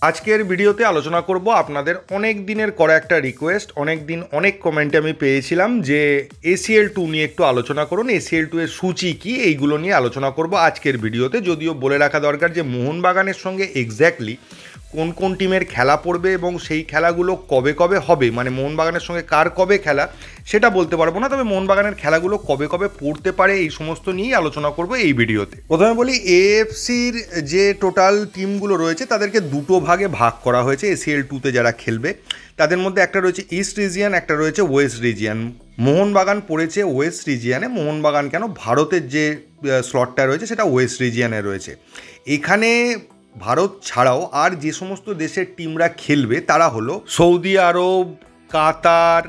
আজকের ভিডিওতে আলোচনা করব আপনাদের অনেক দিনের করা একটা রিকোয়েস্ট। অনেক দিন অনেক কমেন্টে আমি পেয়েছিলাম যে ACL 2 নিয়ে একটু আলোচনা করুন, ACL 2 এর সূচি কি, এইগুলো নিয়ে আলোচনা করব আজকের ভিডিওতে। যদিও বলে রাখা দরকার যে মোহনবাগানের সঙ্গে এক্স্যাক্টলি কোন কোন টিমের খেলা পড়বে এবং সেই খেলাগুলো কবে কবে হবে, মানে মোহনবাগানের সঙ্গে কার কবে খেলা সেটা বলতে পারবো না, তবে মোহনবাগানের খেলাগুলো কবে কবে পড়তে পারে এই সমস্ত নিয়েই আলোচনা করব এই ভিডিওতে। প্রথমে বলি, AFCর যে টোটাল টিমগুলো রয়েছে তাদেরকে দুটো ভাগে ভাগ করা হয়েছে ACL 2তে যারা খেলবে। তাদের মধ্যে একটা রয়েছে ইস্ট রিজিয়ান, একটা রয়েছে ওয়েস্ট রিজিয়ান। মোহনবাগান পড়েছে ওয়েস্ট রিজিয়ানে। মোহনবাগান কেন, ভারতের যে স্লটটা রয়েছে সেটা ওয়েস্ট রিজিয়ানে রয়েছে। এখানে ভারত ছাড়াও আর যে সমস্ত দেশের টিমরা খেলবে তারা হলো Saudi Arab, Qatar,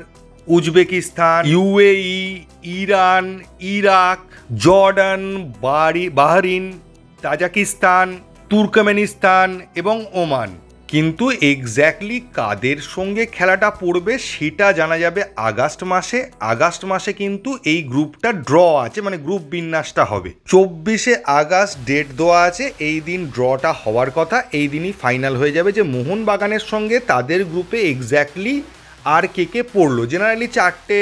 Uzbekistan, UAE, Iran, Iraq, Jordan, Bahrain, Tajikistan, Turkmenistan এবং ওমান। কিন্তু এক্স্যাক্টলি কাদের সঙ্গে খেলাটা পড়বে সেটা জানা যাবে আগস্ট মাসে। আগস্ট মাসে কিন্তু এই গ্রুপটা ড্র আছে, মানে গ্রুপ বিন্যাসটা হবে 24শে আগস্ট ডেট দেওয়া আছে। এই দিন ড্রটা হওয়ার কথা, এই দিনই ফাইনাল হয়ে যাবে যে মোহনবাগানের সঙ্গে তাদের গ্রুপে এক্স্যাক্টলি আর কে পড়লো। জেনারেলি 4টে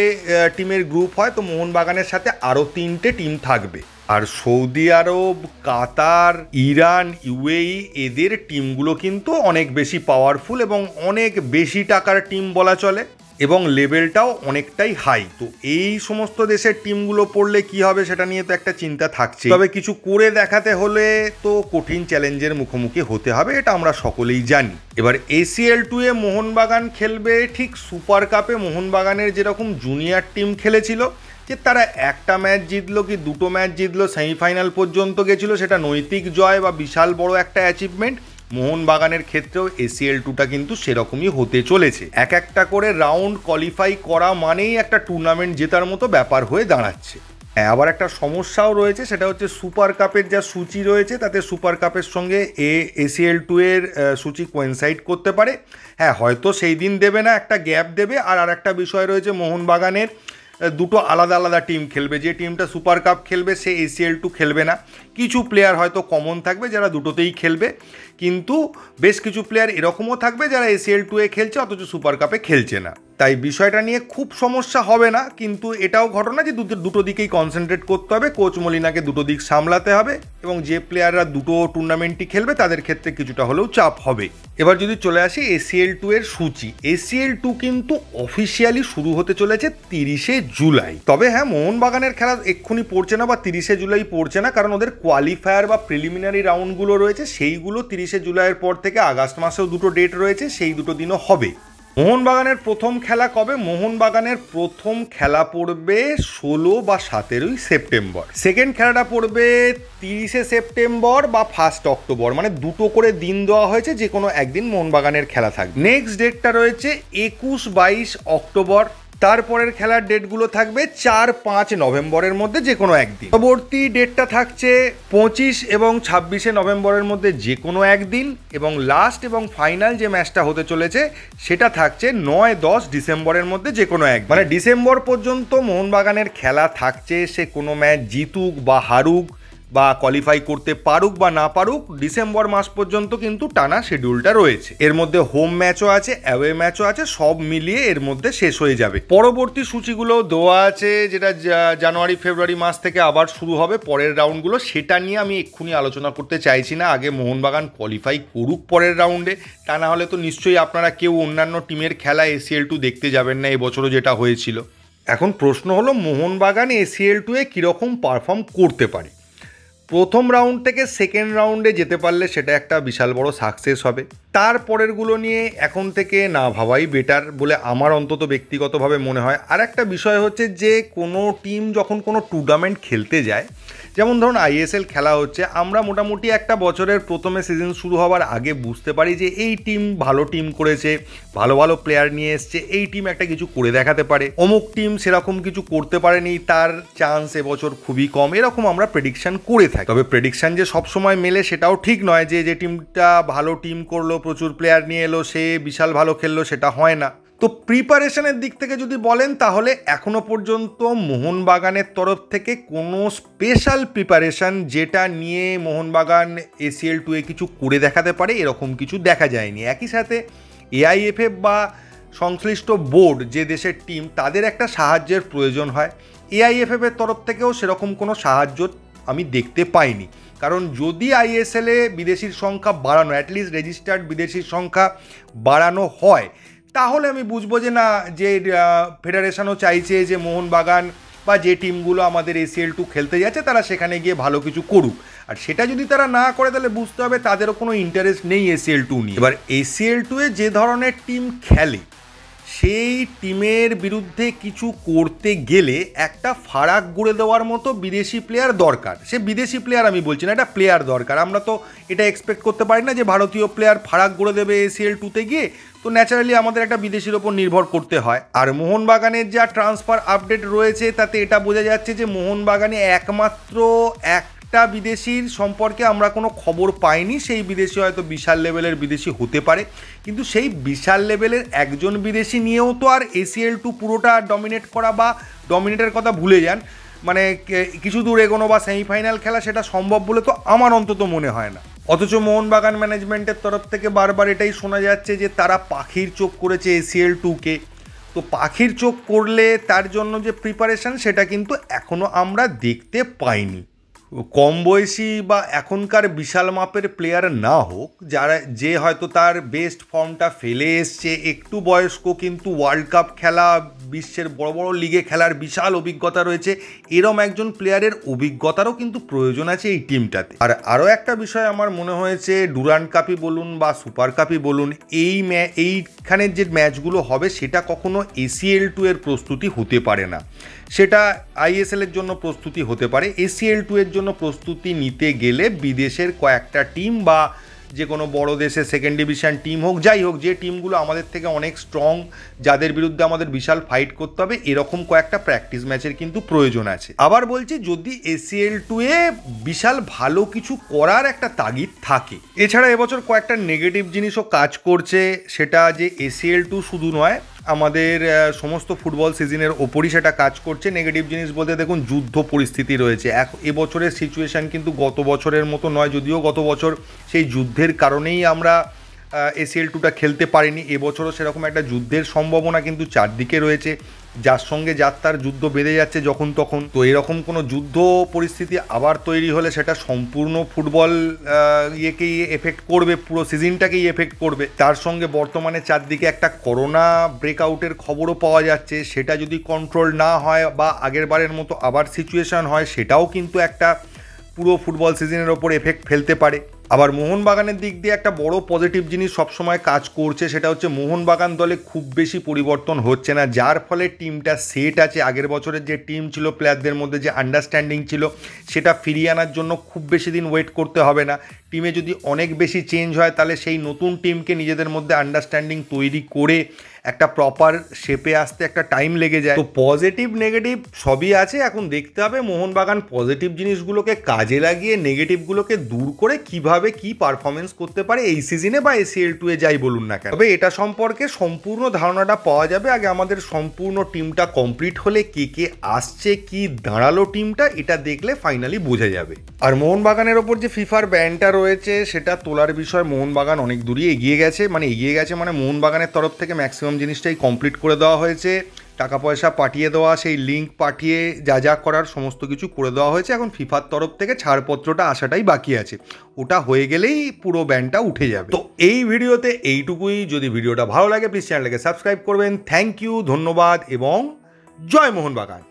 টিমের গ্রুপ হয়, তো মোহনবাগানের সাথে আরও 3টে টিম থাকবে। আর সৌদি আরব, কাতার, ইরান, UAE এদের টিমগুলো কিন্তু অনেক বেশি পাওয়ারফুল এবং অনেক বেশি টাকার টিম বলা চলে, এবং লেভেলটাও অনেকটাই হাই। তো এই সমস্ত দেশের টিমগুলো পড়লে কি হবে সেটা নিয়ে তো একটা চিন্তা থাকছে। তবে কিছু করে দেখাতে হলে তো কঠিন চ্যালেঞ্জের মুখোমুখি হতে হবে, এটা আমরা সকলেই জানি। এবার ACL 2 এ মোহনবাগান খেলবে ঠিক সুপার কাপে মোহনবাগানের যেরকম জুনিয়র টিম খেলেছিল, যে তারা একটা ম্যাচ জিতলো কি দুটো ম্যাচ জিতলো, সেমিফাইনাল পর্যন্ত গেছিলো, সেটা নৈতিক জয় বা বিশাল বড় একটা অ্যাচিভমেন্ট। মোহনবাগানের ক্ষেত্রেও ACL 2টা কিন্তু সেরকমই হতে চলেছে। একটা করে রাউন্ড কোয়ালিফাই করা মানেই একটা টুর্নামেন্ট জেতার মতো ব্যাপার হয়ে দাঁড়াচ্ছে। হ্যাঁ, আবার একটা সমস্যাও রয়েছে, সেটা হচ্ছে সুপার কাপের যা সূচি রয়েছে তাতে সুপার কাপের সঙ্গে ACL 2 এর সূচি কোয়েনসাইড করতে পারে। হ্যাঁ, হয়তো সেই দিন দেবে না, একটা গ্যাপ দেবে। আর একটা বিষয় রয়েছে, মোহনবাগানের দুটো আলাদা আলাদা টিম খেলবে। যে টিমটা সুপার কাপ খেলবে সে ACL 2 খেলবে না। কিছু প্লেয়ার হয়তো কমন থাকবে যারা দুটোতেই খেলবে, কিন্তু বেশ কিছু প্লেয়ার এরকমও থাকবে যারা ACL 2 এ খেলছে অথচ সুপার কাপে খেলছে না। তাই বিষয়টা নিয়ে খুব সমস্যা হবে না, কিন্তু এটাও ঘটনা যে দুটো দিকেই কনসেন্ট্রেট করতে হবে। কোচ মলিনাকে দুটো দিক সামলাতে হবে, এবং যে প্লেয়াররা দুটো টুর্নামেন্টই খেলবে তাদের ক্ষেত্রে কিছুটা হলেও চাপ হবে। এবার যদি চলে আসি ACL 2 এর সূচি, ACL 2 কিন্তু অফিসিয়ালি শুরু হতে চলেছে 30শে জুলাই। তবে হ্যাঁ, মোহনবাগানের খেলা এক্ষুনি পড়ছে না বা 30শে জুলাই পড়ছে না, কারণ ওদের কোয়ালিফায়ার বা প্রিলিমিনারি রাউন্ডগুলো রয়েছে, সেইগুলো 30শে জুলাইয়ের পর থেকে আগস্ট মাসেও দুটো ডেট রয়েছে, সেই দুটো দিনও হবে। মোহনবাগানের প্রথম খেলা কবে? মোহনবাগানের প্রথম খেলা পড়বে 16 বা 17ই সেপ্টেম্বর। সেকেন্ড খেলাটা পড়বে 30শে সেপ্টেম্বর বা 1 অক্টোবর, মানে দুটো করে দিন দেওয়া হয়েছে, যে কোনো একদিন মোহনবাগানের খেলা থাকবে। নেক্সট ডেটটা রয়েছে 21-22 অক্টোবর। তারপরের খেলার ডেটগুলো থাকবে 4-5 নভেম্বরের মধ্যে যে কোনো একদিন। পরবর্তী ডেটটা থাকছে 25 এবং 26শে নভেম্বরের মধ্যে যে কোনো একদিন, এবং লাস্ট এবং ফাইনাল যে ম্যাচটা হতে চলেছে সেটা থাকছে 9-10 ডিসেম্বরের মধ্যে যে কোনো এক। মানে ডিসেম্বর পর্যন্ত মোহনবাগানের খেলা থাকছে, সে কোনো ম্যাচ জিতুক বা হারুক বা কোয়ালিফাই করতে পারুক বা না পারুক, ডিসেম্বর মাস পর্যন্ত কিন্তু টানা শিডিউলটা রয়েছে। এর মধ্যে হোম ম্যাচও আছে, অ্যাওয়ে ম্যাচও আছে, সব মিলিয়ে এর মধ্যে শেষ হয়ে যাবে। পরবর্তী সূচিগুলো দেওয়া আছে, যেটা জানুয়ারি ফেব্রুয়ারি মাস থেকে আবার শুরু হবে পরের রাউন্ডগুলো। সেটা নিয়ে আমি এক্ষুনি আলোচনা করতে চাইছি না, আগে মোহনবাগান কোয়ালিফাই করুক পরের রাউন্ডে। তা না হলে তো নিশ্চয়ই আপনারা কেউ অন্যান্য টিমের খেলা ACL 2 দেখতে যাবেন না, এবছরও যেটা হয়েছিল। এখন প্রশ্ন হলো, মোহনবাগান ACL 2 এ কীরকম পারফর্ম করতে পারে। প্রথম রাউন্ড থেকে সেকেন্ড রাউন্ডে যেতে পারলে সেটা একটা বিশাল বড় সাকসেস হবে। তারপরেরগুলো নিয়ে এখন থেকে না ভাবাই বেটার বলে আমার অন্তত ব্যক্তিগতভাবে মনে হয়। আর একটা বিষয় হচ্ছে যে কোনো টিম যখন কোনো টুর্নামেন্ট খেলতে যায়, যেমন ধরুন ISL খেলা হচ্ছে, আমরা মোটামুটি একটা বছরের প্রথমে সিজন শুরু হওয়ার আগে বুঝতে পারি যে এই টিম ভালো টিম করেছে, ভালো ভালো প্লেয়ার নিয়ে এসছে, এই টিম একটা কিছু করে দেখাতে পারে, অমুক টিম সেরকম কিছু করতে পারেনি, তার চান্স এবছর খুবই কম, এরকম আমরা প্রেডিকশন করে থাকি। তবে প্রেডিকশন যে সবসময় মেলে সেটাও ঠিক নয়, যে টিমটা ভালো টিম করলো, প্রচুর প্লেয়ার নিয়ে এলো, সে বিশাল ভালো খেললো, সেটা হয় না। তো প্রিপারেশনের দিক থেকে যদি বলেন তাহলে এখনো পর্যন্ত মোহনবাগানের তরফ থেকে কোনো স্পেশাল প্রিপারেশন যেটা নিয়ে মোহনবাগান ACL 2-এ কিছু করে দেখাতে পারে এরকম কিছু দেখা যায়নি। একই সাথে AIFF বা সংশ্লিষ্ট বোর্ড যে দেশের টিম তাদের একটা সাহায্যের প্রয়োজন হয়। AIFF-এর তরফ থেকেও সেরকম কোনো সাহায্য আমি দেখতে পাইনি, কারণ যদি ISL-এ বিদেশির সংখ্যা বাড়ানো, অ্যাটলিস্ট রেজিস্টার্ড বিদেশির সংখ্যা বাড়ানো হয়, তাহলে আমি বুঝবো যে না, যে ফেডারেশনও চাইছে যে মোহনবাগান বা যে টিমগুলো আমাদের ACL 2 খেলতে যাচ্ছে তারা সেখানে গিয়ে ভালো কিছু করুক। আর সেটা যদি তারা না করে তাহলে বুঝতে হবে তাদেরও কোনো ইন্টারেস্ট নেই ACL 2 নিয়ে। এবার ACL 2-এ যে ধরনের টিম খেলে সেই টিমের বিরুদ্ধে কিছু করতে গেলে একটা ফারাক গড়ে দেওয়ার মতো বিদেশি প্লেয়ার দরকার। সে বিদেশি প্লেয়ার আমি বলছি না, এটা প্লেয়ার দরকার। আমরা তো এটা এক্সপেক্ট করতে পারি না যে ভারতীয় প্লেয়ার ফারাক গড়ে দেবে ACL 2-তে গিয়ে, তো ন্যাচারালি আমাদের একটা বিদেশির ওপর নির্ভর করতে হয়। আর মোহনবাগানের যা ট্রান্সফার আপডেট রয়েছে তাতে এটা বোঝা যাচ্ছে যে মোহনবাগানে একমাত্র একটা বিদেশির সম্পর্কে আমরা কোনো খবর পাইনি। সেই বিদেশি হয়তো বিশাল লেভেলের বিদেশি হতে পারে, কিন্তু সেই বিশাল লেভেলের একজন বিদেশি নিয়েও তো আর ACL 2 পুরোটা ডমিনেট করা বা ডমিনেটের কথা ভুলে যান, মানে কিছু দূর এগোনো বা সেমিফাইনাল খেলা সেটা সম্ভব বলে তো আমার অন্তত মনে হয় না। অথচ মোহনবাগান ম্যানেজমেন্টের তরফ থেকে বারবার এটাই শোনা যাচ্ছে যে তারা পাখির চোখ করেছে ACL 2-কে। তো পাখির চোখ করলে তার জন্য যে প্রিপারেশন সেটা কিন্তু এখনও আমরা দেখতে পাইনি। কম বয়সী বা এখনকার বিশাল মাপের প্লেয়ার না হোক, যারা যে হয়তো তার বেস্ট ফর্মটা ফেলে এসছে, একটু বয়স্ক কিন্তু ওয়ার্ল্ড কাপ খেলা, বিশ্বের বড় বড় লিগে খেলার বিশাল অভিজ্ঞতা রয়েছে, এরম একজন প্লেয়ারের অভিজ্ঞতারও কিন্তু প্রয়োজন আছে এই টিমটাতে। আর আরও একটা বিষয় আমার মনে হয়েছে, ডুরান্ড কাপই বলুন বা সুপার কাপই বলুন, এইখানের যে ম্যাচগুলো হবে সেটা কখনো ACL 2-এর প্রস্তুতি হতে পারে না, সেটা ISL-এর জন্য প্রস্তুতি হতে পারে। ACL 2-এর জন্য প্রস্তুতি নিতে গেলে বিদেশের কয়েকটা টিম বা যে কোনো বড় দেশের সেকেন্ড ডিভিশন টিম হোক, যাই হোক, যে টিমগুলো আমাদের থেকে অনেক স্ট্রং, যাদের বিরুদ্ধে আমাদের বিশাল ফাইট করতে হবে, এরকম কয়েকটা প্র্যাকটিস ম্যাচের কিন্তু প্রয়োজন আছে। আবার বলছি, যদি ACL 2-এ বিশাল ভালো কিছু করার একটা তাগিদ থাকে। এছাড়া এবছর কয়েকটা নেগেটিভ জিনিসও কাজ করছে, সেটা যে ACL 2 শুধু নয়, আমাদের সমস্ত ফুটবল সিজনের ওপরই সেটা কাজ করছে। নেগেটিভ জিনিস বলতে দেখুন, যুদ্ধ পরিস্থিতি রয়েছে। এবছরের সিচুয়েশান কিন্তু গত বছরের মতো নয়, যদিও গত বছর সেই যুদ্ধের কারণেই আমরা ACL 2-টা খেলতে পারিনি। এবছরও সেরকম একটা যুদ্ধের সম্ভাবনা কিন্তু চারদিকে রয়েছে, যার সঙ্গে যার তার যুদ্ধ বেঁধে যাচ্ছে যখন তখন। তো এরকম কোনো যুদ্ধ পরিস্থিতি আবার তৈরি হলে সেটা সম্পূর্ণ ফুটবল ইয়েকেই এফেক্ট করবে, পুরো সিজনটাকেই এফেক্ট করবে। তার সঙ্গে বর্তমানে চারদিকে একটা করোনা ব্রেকআউটের খবরও পাওয়া যাচ্ছে, সেটা যদি কন্ট্রোল না হয় বা আগের বারের মতো আবার সিচুয়েশান হয়, সেটাও কিন্তু একটা পুরো ফুটবল সিজনের ওপর এফেক্ট ফেলতে পারে। আবার মোহনবাগানের দিক দিয়ে একটা বড় পজিটিভ জিনিস সবসময় কাজ করছে, সেটা হচ্ছে মোহনবাগান দলে খুব বেশি পরিবর্তন হচ্ছে না, যার ফলে টিমটা সেট আছে। আগের বছরের যে টিম ছিল, প্লেয়ারদের মধ্যে যে আন্ডারস্ট্যান্ডিং ছিল, সেটা ফিরিয়ে আনার জন্য খুব বেশি দিন ওয়েট করতে হবে না। টিমে যদি অনেক বেশি চেঞ্জ হয় তাহলে সেই নতুন টিমকে নিজেদের মধ্যে আন্ডারস্ট্যান্ডিং তৈরি করে একটা প্রপার শেপে আসতে একটা টাইম লেগে যায়। তো পজিটিভ নেগেটিভ সবই আছে, এখন দেখতে হবে মোহনবাগান পজিটিভ জিনিসগুলোকে কাজে লাগিয়ে নেগেটিভগুলোকে দূর করে কিভাবে কি পারফরমেন্স করতে পারে এই সিজনে বা ACL 2-এ যাই বলুন না কেন। তবে এটা সম্পর্কে সম্পূর্ণ ধারণাটা পাওয়া যাবে আগে আমাদের সম্পূর্ণ টিমটা কমপ্লিট হলে, কে কে আসছে, কি দাঁড়ালো টিমটা, এটা দেখলে ফাইনালি বোঝা যাবে। আর মোহনবাগানের ওপর যে ফিফার ব্যানটা রয়েছে সেটা তোলার বিষয় মোহনবাগান অনেক দূরই এগিয়ে গেছে, মানে মোহনবাগানের তরফ থেকে ম্যাক্সিমাম জিনিসটাই কমপ্লিট করে দেওয়া হয়েছে। টাকা পয়সা পাঠিয়ে দেওয়া, সেই লিঙ্ক পাঠিয়ে যা যা করার সমস্ত কিছু করে দেওয়া হয়েছে। এখন ফিফার তরফ থেকে ছাড়পত্রটা আসাটাই বাকি আছে, ওটা হয়ে গেলেই পুরো ব্যানটা উঠে যাবে। তো এই ভিডিওতে এইটুকুই। যদি ভিডিওটা ভালো লাগে প্লিজ চ্যানেলটাকে সাবস্ক্রাইব করবেন। থ্যাংক ইউ, ধন্যবাদ এবং জয় মোহনবাগান।